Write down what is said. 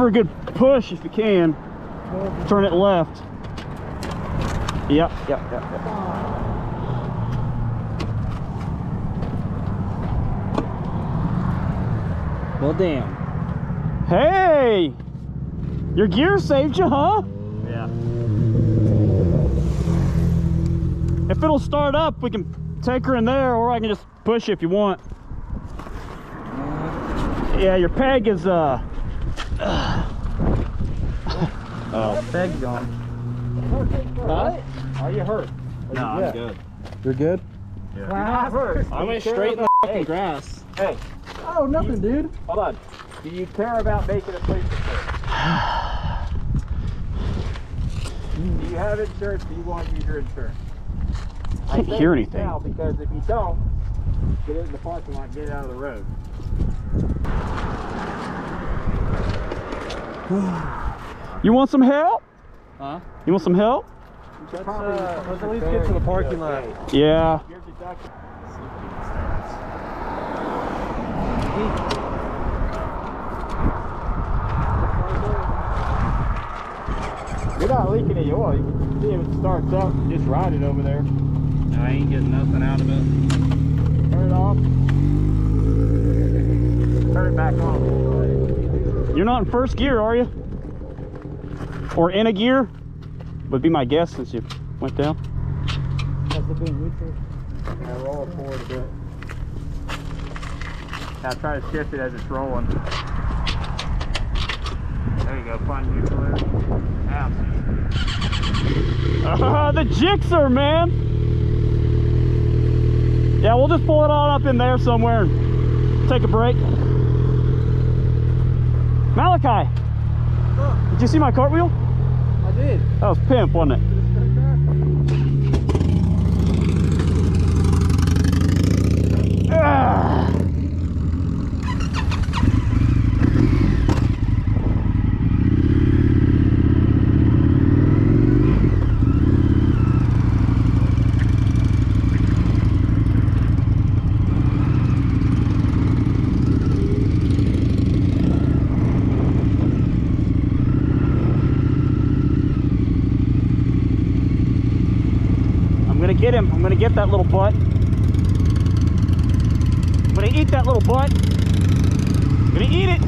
a good push if you can. Turn it left. Yep. Well, damn. Hey! Your gear saved you, huh? Yeah. If it'll start up, we can take her in there, or I can just push if you want. Yeah, your peg is Oh, peg's gone. Huh? Are you hurt? No, I'm good. You're good? Yeah. Wow, hurt. I went straight in the fucking grass. Hey, Oh, nothing, dude. hold on. Do you care about making a police report? Do you have insurance? Do you want to use your insurance? Can't hear anything. Now, because if you don't, get in the parking lot, get out of the road. You want some help? Huh? You want some help? Let's at least get to the parking lot. Yeah. Your deductible. You're not leaking any oil. You can see if it starts up, just ride it over there. No, I ain't getting nothing out of it. Turn it off. Turn it back on. You're not in first gear, are you? Or in a gear? Would be my guess since you went down. Now roll it forward a bit. Now try to shift it as it's rolling. There you go, find neutral there. Now. The Gsx-r, man! Yeah, we'll just pull it all up in there somewhere and take a break. Malachi! Did you see my cartwheel? I did. That was pimp, wasn't it? Ah. Get him. I'm gonna get that little butt. I'm gonna eat that little butt. I'm gonna eat it.